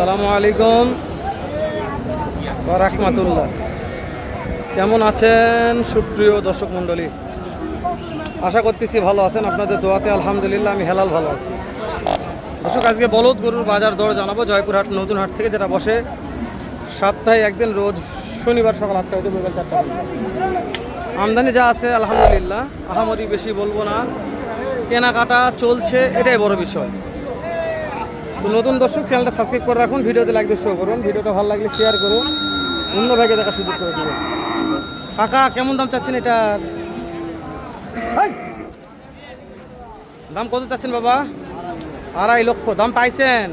আসসালামু আলাইকুম ওয়া রাহমাতুল্লাহ। কেমন আছেন সুপ্রিয় দর্শক মণ্ডলী? আশা করতেছি ভালো আছেন। আপনাদের দোয়াতে আলহামদুলিল্লাহ আমি হেলাল ভালো আছি। দর্শক, আজকে বলদ গরুর বাজার দর জানাবো জয়পুরহাট নতুন হাট থেকে, যেটা বসে সপ্তাহে একদিন, রোজ শনিবার সকাল 8টা হতে বিকাল 4টা পর্যন্ত। আমদানি যা আছে আলহামদুলিল্লাহ, আহামরি বেশি বলবো না, কেনাকাটা চলছে, এটাই বড় বিষয়। তো নতুন দর্শক, চ্যানেলটা সাবস্ক্রাইব করে রাখুন, ভিডিওতে লাইক দিয়ে শো করুন, ভিডিওটা ভালো লাগলে শেয়ার করুন, অন্য ভাইকে দেখার সুযোগ করে দেবেন। কাকা, কেমন দাম চাচ্ছেন এটার? দাম কত চাচ্ছেন বাবা? 2.5 লক্ষ। দাম পাইছেন?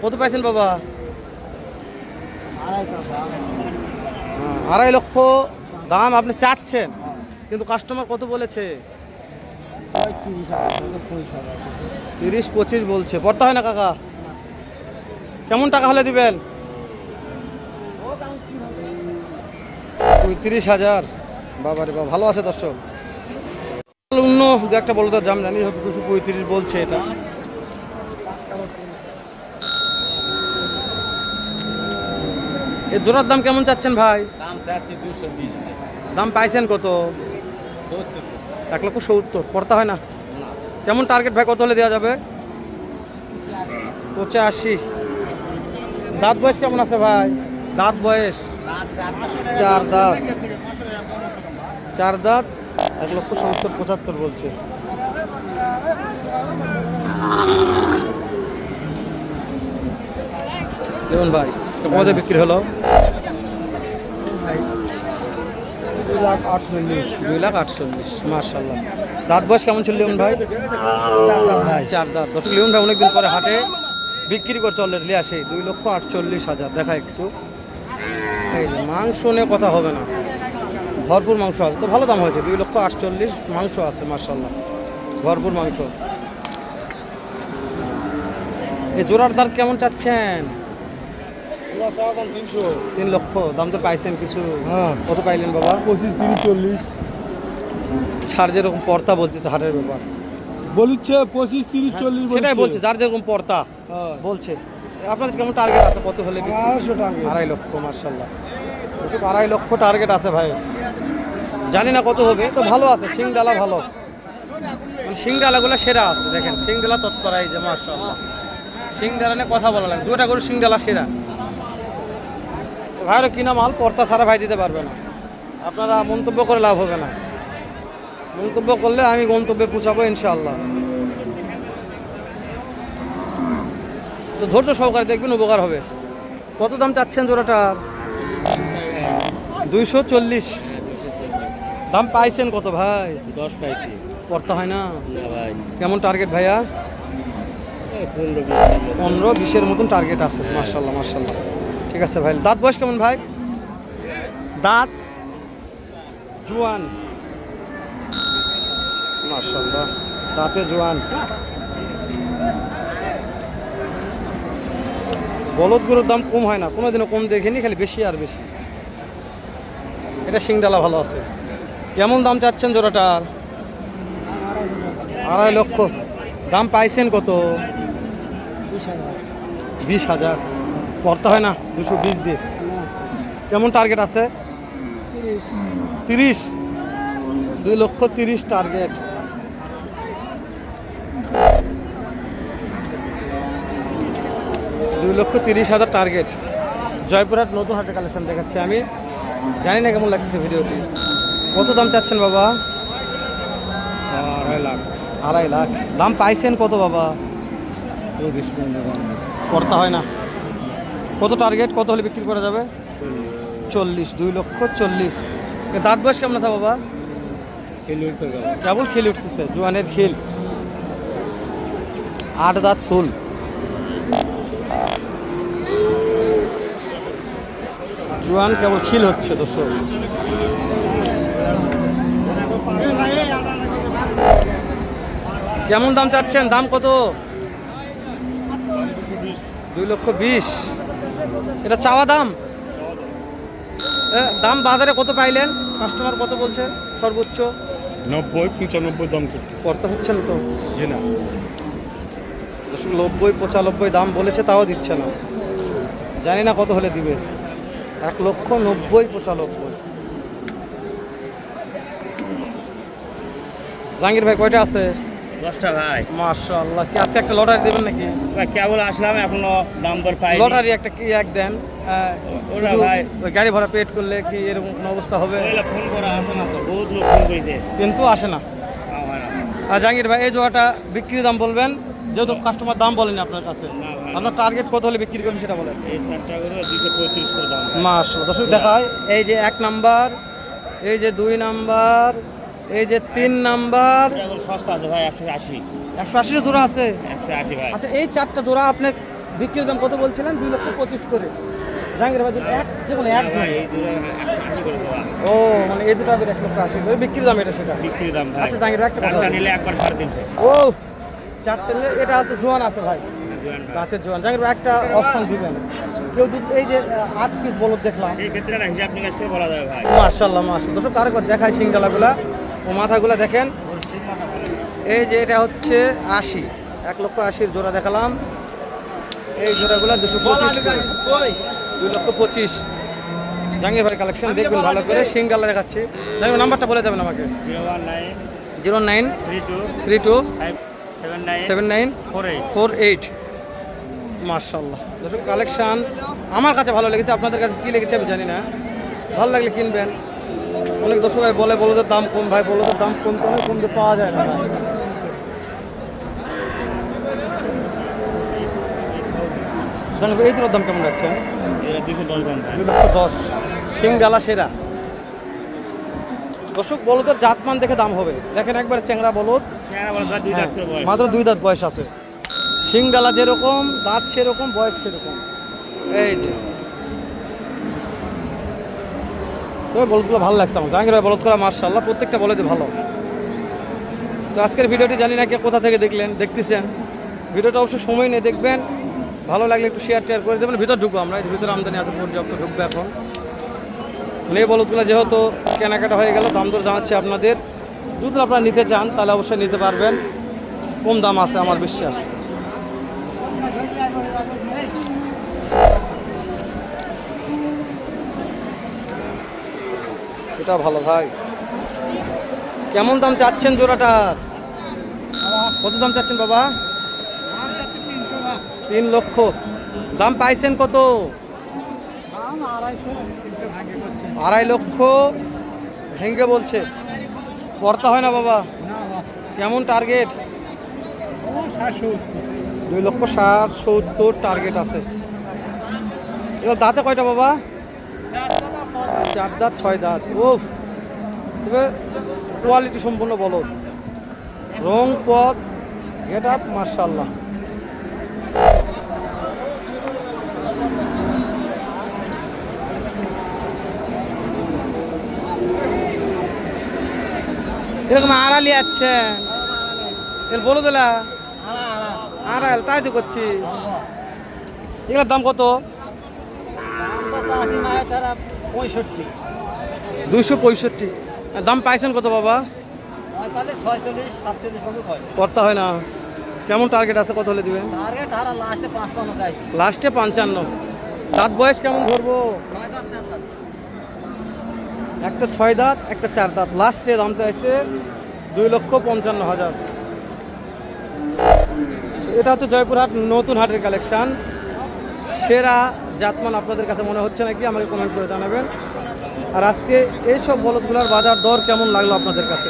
কত পাইছেন বাবা? 2.5 লক্ষ দাম আপনি চাচ্ছেন, কিন্তু কাস্টমার কত বলেছে? 30-25 বলছে। পড়তে হয় না কাকা? কেমন টাকা হলে দিবেন? 35,000। বাবারে বাবা, ভালো আছে দর্শক। অন্য দু একটা বলো তো, দাম জানি, 235 বলছে এটা। এই জোড়ার দাম কেমন চাচ্ছেন ভাই? দাম চাচ্ছি 220। দাম পাইছেন কত? 1,70,000। পড়তে হয় না? কেমন টার্গেট ভাই, কত হলে দেওয়া যাবে? 85। দাঁত বয়স কেমন আছে ভাই? দাঁত বয়স 4 দাঁত। 4 দাঁত, 1,70,000 বলছে। দেখুন ভাই, কত বিক্রি হলো? 2,48,000। মাশাআল্লাহ। দাঁত বয়স কেমন ছিল লিওন ভাই? 4 দাঁত। দর্শক, লিওন ভাই অনেকদিন পরে হাটে বিক্রি করছে অলরেডি আসে। 2,48,000। দেখা একটু, এই যে মাংস নিয়ে কথা হবে না, ভরপুর মাংস আছে, তো ভালো দাম হয়েছে। 2,48,000 মাংস আছে মাশাআল্লাহ, ভরপুর মাংস। এই জোড়ার দাম কেমন চাচ্ছেন? 3 লক্ষ। দাম তো পাইছেন কিছু? কত পাইলেন বাবা? 25, 30, 40 ছাড় যেরকম পর্তা বলছে হাটের ব্যাপার, বলছে 25, 30, 40 সেটাই বলছে, যার যেরকম পর্তা বলছে। আপনাদের কেমন টার্গেট আছে, কত হলে? 250 টাকা। 2.5 লক্ষ। মাশাআল্লাহ, 2.5 লক্ষ টার্গেট আছে ভাই। জানি না কত হবে, তো ভালো আছে। শিংডালা ভালো, মানে শিংডালাগুলো সেরা আছে। দেখেন শিংডালা তৎপরাই যে মাশাআল্লাহ, শিংডালা নিয়ে কথা বলা লাগে। 2টা গরু শিংডালা সেরা। ভাইয়েরও কিনা মাল, পর্তা ছাড়া ভাই দিতে পারবে না। আপনারা মন্তব্য করে লাভ হবে না, মন্তব্য করলে আমি গন্তব্যে পৌঁছাবো ইনশাআল্লাহ। তো ধৈর্য সহকারে দেখবেন, উপকার হবে। কত দাম চাচ্ছেন জোড়াটার? 240। দাম পাইছেন কত ভাই? 10 পাইছি। পড়তে হয় না? না ভাই, কেমন টার্গেট ভাইয়া? 15-20-এর মতন টার্গেট আছে। মাশাআল্লাহ মাশাআল্লাহ, ঠিক আছে ভাই। দাঁত বয়স কেমন ভাই? দাঁত জোয়ান মাশাআল্লাহ, দাঁতে জোয়ান। বলদ গরুর দাম কম হয় না, কোনোদিনও কম দেখিনি, খালি বেশি আর বেশি। এটা শিংডালা ভালো আছে। কেমন দাম চাচ্ছেন জোড়াটার? 2.5 লক্ষ। দাম পাইছেন কত? 20,000। পড়তে হয় না? 220 দিয়ে। কেমন টার্গেট আছে? 30। 2,30,000 টার্গেট। $2,30,000 টার্গেট। জয়পুরহাট নতুন হাটের কালেকশন দেখাচ্ছি আমি। জানি না কেমন লাগছে ভিডিওটি। কত দাম চাচ্ছেন বাবা? 2.5 লাখ। 2.5 লাখ। দাম পাইছেন কত বাবা? 25 পড়তে হয় না? কত টার্গেট, কত হলে বিক্রি করা যাবে? 40। 2,40,000। দাঁত বয়স কেমন আছে বাবা? কেবল খিল উঠছে, জোয়ানের খিল। 8 দাঁত ফুল। জোয়ান, কেবল খিল হচ্ছে দর্শক। কেমন দাম চাচ্ছেন? দাম কত? 2,20,000। এটা চাওয়া দাম? দাম বাজারে কত পাইলেন? কাস্টমার কত বলছে সর্বোচ্চ? 90, 95 দাম করতে করতে হচ্ছে না তো? জি না। 90-95 দাম বলেছে, তাও দিচ্ছে না। জানি না কত হলে দিবে। 1,90,95। জাহাঙ্গীর ভাই কয়টা আছে? 10টা ভাই। মাশাআল্লাহ। কি আছে একটা লটারি দেবেন নাকি? ভাই কেবল আসলাম, এখনো দাম দর পাই। লটারি একটা কি এক দেন। ওরা শুধু ভাই ওই গাড়ি ভাড়া পেড করলে কি এরকম কোনো অবস্থা হবে? ফোন করা আসে না তো, বহুত লোক ফোন করেছে। কিন্তু আসে না। হয় না। আর জাহাঙ্গীর ভাই এই জোড়াটা বিক্রির দাম বলবেন, যেহেতু কাস্টমার দাম বলেনি আপনার কাছে। না ভাই। আপনার টার্গেট কত হলে বিক্রি করবেন সেটা বলেন। এই 4টা করে 235 করে দাম। মাশাআল্লাহ। দর্শক দেখায় এই যে 1 নাম্বার, এই যে 2 নাম্বার, এই যে 3 নাম্বার। এটা এখন সস্তা আছে ভাই, 180। 180 জোড়া আছে। 180 ভাই। আচ্ছা, এই 4টা জোড়া আপনি বিক্রির দাম কত বলছিলেন? 2,25,000 করে। জাহাঙ্গীর ভাই এক যে কোনো এক ভাই এই দুটো 180 করে দেওয়া। ও মানে এই দুটো আমি 1,80,000 করে বিক্রির দাম, এটা সেটা। বিক্রির দাম ভাই। আচ্ছা জাহাঙ্গীর ভাই একটা কথা 4টা বলেন। নিলে একবার 350। ও 4টা নিলে এটা হচ্ছে জোয়ান আছে ভাই, জোয়ান ভাই। গাছের জোয়ান। জাহাঙ্গীর ভাই একটা অপশন দিবেন, কেউ যদি এই যে 8 পিস বলদ দেখলাম। সেই ক্ষেত্রে একটা হিসাব নিকাশ করে বলা যাবে ভাই। মাশাআল্লাহ মাশাআল্লাহ। দর্শক আরেকবার দেখাই সিংগালাগুলা ও মাথাগুলা দেখেন। এই যে এটা হচ্ছে 80, 1,80,000 জোড়া দেখালাম। এই জোড়াগুলা 225 করে, 2,25,000। জাহাঙ্গীর ভাই কালেকশন দেখবেন ভালো করে। সিংগালা দেখাচ্ছি। জাহাঙ্গীর নাম্বারটা বলে যাবেন আমাকে। 019 0932 79 79 48। 48। মাশাআল্লাহ। দর্শক কালেকশন আমার কাছে ভালো লেগেছে, আপনাদের কাছে কী লেগেছে আমি জানি না। ভালো লাগলে কিনবেন। অনেক দর্শক ভাই বলে বলদের দাম কম, ভাই বলদের দাম কম তো কমতে পাওয়া যায় না। জানেন এই দুটোর দাম কেমন যাচ্ছে? এটা 210 দাম ভাই। 2,10,000। সিংগালা সেরা। দর্শক বলদের জাতমান দেখে দাম হবে। দেখেন একবার চেংরা বলদ, চেহারা বলে ভাই 2 দাঁত করে বয়স। মাত্র 2 দাঁত বয়স আছে। সিংগালা যেরকম, দাঁত সেরকম, বয়স সেরকম। এই যে তবে বলদগুলো ভালো লাগছে আমার। জাহাঙ্গীর ভাই বলদ করা মাশাআল্লাহ, প্রত্যেকটা বলদই ভালো। তো আজকের ভিডিওটি জানি না কে কোথা থেকে দেখতেছেন। ভিডিওটা অবশ্যই সময় নিয়ে দেখবেন। ভালো লাগলে একটু শেয়ার করে দেবেন। ভিতর ঢুকবো আমরা, এই ভিতরে আমদানি আছে পর্যাপ্ত, ঢুকবে এখন। মানে এই বলদগুলো যেহেতু কেনাকাটা হয়ে গেল, দাম দর জানাচ্ছি আপনাদের। যদি আপনারা নিতে চান তাহলে অবশ্যই নিতে পারবেন, কম দাম আছে আমার বিশ্বাস। এটা ভালো ভাই। কেমন দাম চাচ্ছেন জোড়াটার? কত দাম চাচ্ছেন বাবা? 3 লক্ষ। দাম পাইছেন কত? 2.5 লক্ষ ভেঙে বলছে। পড়তা হয় না বাবা? কেমন টার্গেট? 2,60,70 টার্গেট আছে। এবার দাঁতে কয়টা বাবা? 4 দাঁত 6 দাঁত। ও তবে কোয়ালিটি সম্পূর্ণ বলদ, রং পথ গেট আপ মাশাআল্লাহ। এরকম আড়ালি আছেন এর বলো দিলা আড়াল, তাই তো করছি। এগুলোর দাম কত? 265। দাম পাইছেন কত বাবা? পড়তা হয় না। কেমন টার্গেট আছে, কত হলে দিবেন? লাস্টে 55। দাঁত বয়স কেমন ধরবো? একটা 6 দাঁত, একটা 4 দাঁত। লাস্টে দাম চাইছে 2,55,000। এটা হচ্ছে জয়পুরহাট নতুন হাটের কালেকশান। সেরা জাতমান আপনাদের কাছে মনে হচ্ছে নাকি আমাকে কমেন্ট করে জানাবেন। আর আজকে এইসব বলদগুলোর বাজার দর কেমন লাগলো আপনাদের কাছে,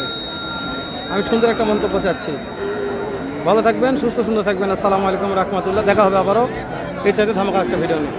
আমি সুন্দর একটা মন্তব্য চাচ্ছি। ভালো থাকবেন, সুস্থ সুন্দর থাকবেন। আসসালামু আলাইকুম রহমতুল্লাহ। দেখা হবে আবারও এই চাইতে ধামাকা একটা ভিডিও নিয়ে।